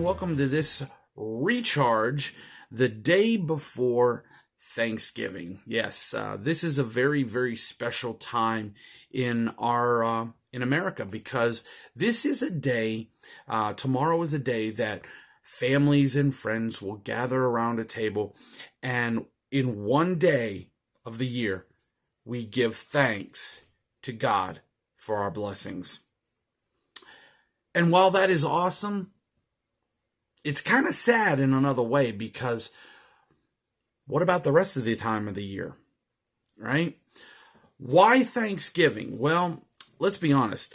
welcome to this recharge the day before Thanksgiving. Yes, this is a very, very special time in in America, because this is a day, tomorrow is a day that families and friends will gather around a table, and in one day of the year, we give thanks to God for our blessings. And while that is awesome, it's kind of sad in another way, because what about the rest of the time of the year, right? Why Thanksgiving? Well, let's be honest.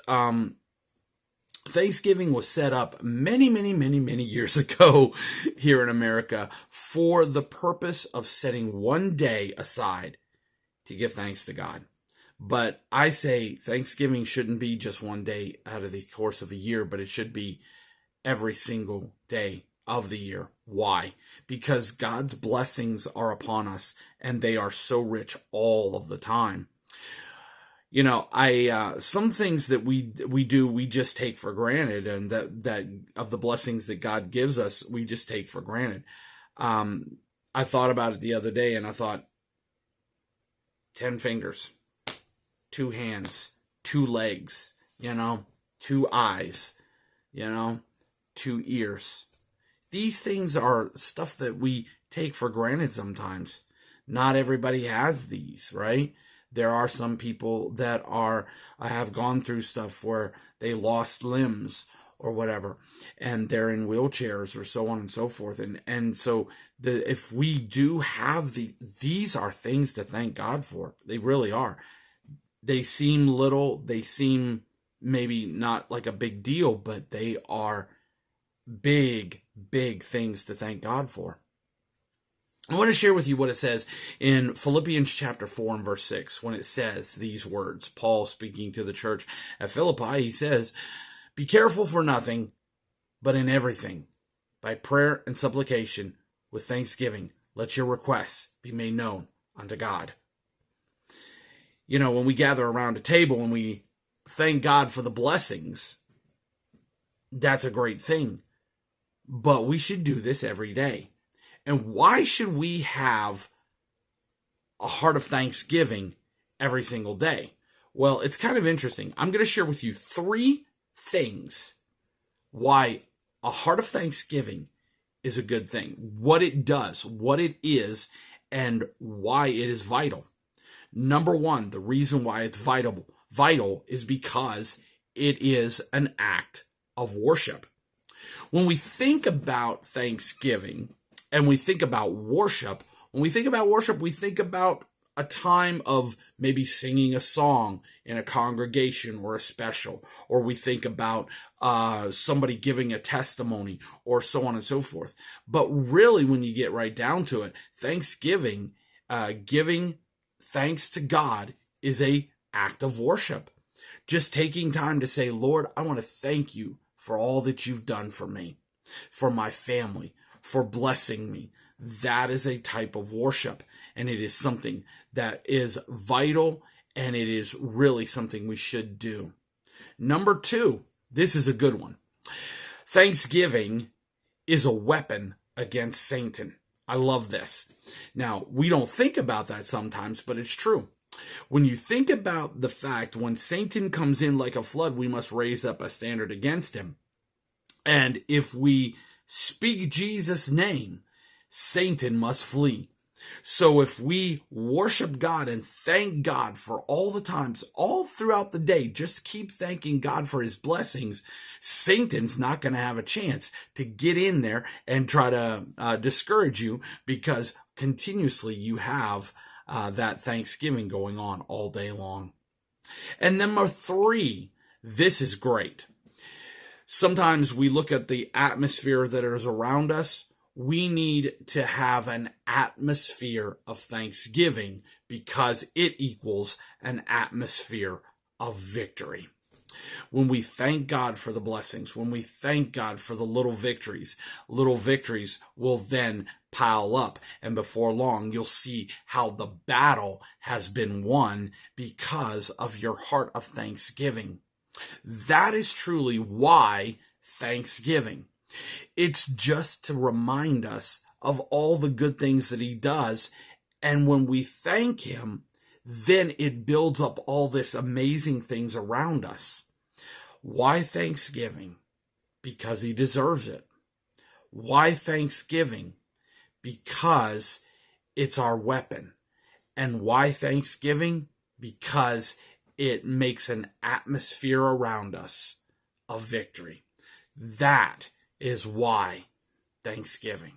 Thanksgiving was set up many years ago here in America for the purpose of setting one day aside to give thanks to God. But I say Thanksgiving shouldn't be just one day out of the course of a year, but it should be every single day of the year. Why? Because God's blessings are upon us, and they are so rich all of the time. You know, some things that we do, we just take for granted, and that of the blessings that God gives us, we just take for granted. I thought about it the other day, and I thought, 10 fingers, 2 hands, 2 legs, 2 eyes, 2 ears. These things are stuff that we take for granted sometimes. Not everybody has these, right? There are some people that have gone through stuff where they lost limbs or whatever, and they're in wheelchairs or so on and so forth. And so if we do have these are things to thank God for. They really are. They seem little, they seem maybe not like a big deal, but they are big things to thank God for. I want to share with you what it says in Philippians chapter 4 and verse 6, when it says these words. Paul, speaking to the church at Philippi, he says, "Be careful for nothing, but in everything, by prayer and supplication, with thanksgiving, let your requests be made known unto God." When we gather around a table and we thank God for the blessings, that's a great thing. But we should do this every day. And why should we have a heart of thanksgiving every single day? Well, it's kind of interesting. I'm going to share with you 3 things why a heart of thanksgiving is a good thing, what it does, what it is, and why it is vital. Number 1, the reason why it's vital is because it is an act of worship. When we think about Thanksgiving and we think about worship, we think about a time of maybe singing a song in a congregation or a special, or we think about somebody giving a testimony or so on and so forth. But really, when you get right down to it, Thanksgiving, giving thanks to God, is an act of worship. Just taking time to say, "Lord, I want to thank you for all that you've done for me, for my family, for blessing me." That is a type of worship, and it is something that is vital, and it is really something we should do. Number 2, this is a good one. Thanksgiving is a weapon against Satan. I love this. Now, we don't think about that sometimes, but it's true. When you think about the fact when Satan comes in like a flood, we must raise up a standard against him. And if we speak Jesus' name, Satan must flee. So if we worship God and thank God for all the times, all throughout the day, just keep thanking God for his blessings, Satan's not going to have a chance to get in there and try to discourage you, because continuously you have that Thanksgiving going on all day long. And number 3, this is great. Sometimes we look at the atmosphere that is around us. We need to have an atmosphere of thanksgiving, because it equals an atmosphere of victory. When we thank God for the blessings, when we thank God for the little victories will then pile up. And before long, you'll see how the battle has been won because of your heart of thanksgiving. That is truly why Thanksgiving. It's just to remind us of all the good things that he does. And when we thank him, then it builds up all this amazing things around us. Why Thanksgiving? Because he deserves it. Why Thanksgiving? Because it's our weapon. And why Thanksgiving? Because it makes an atmosphere around us of victory. That is why Thanksgiving.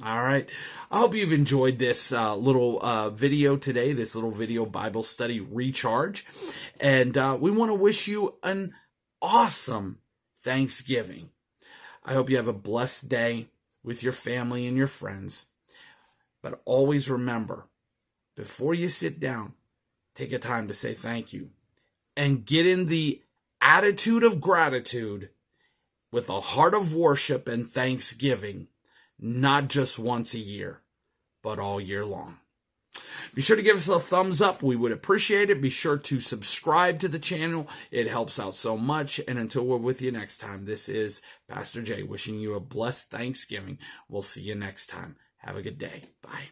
All right. I hope you've enjoyed this little video today, this little video Bible study recharge. And we want to wish you an awesome Thanksgiving. I hope you have a blessed day with your family and your friends. But always remember, before you sit down, take a time to say thank you and get in the attitude of gratitude with a heart of worship and thanksgiving, not just once a year, but all year long. Be sure to give us a thumbs up. We would appreciate it. Be sure to subscribe to the channel. It helps out so much. And until we're with you next time, this is Pastor Jay wishing you a blessed Thanksgiving. We'll see you next time. Have a good day. Bye.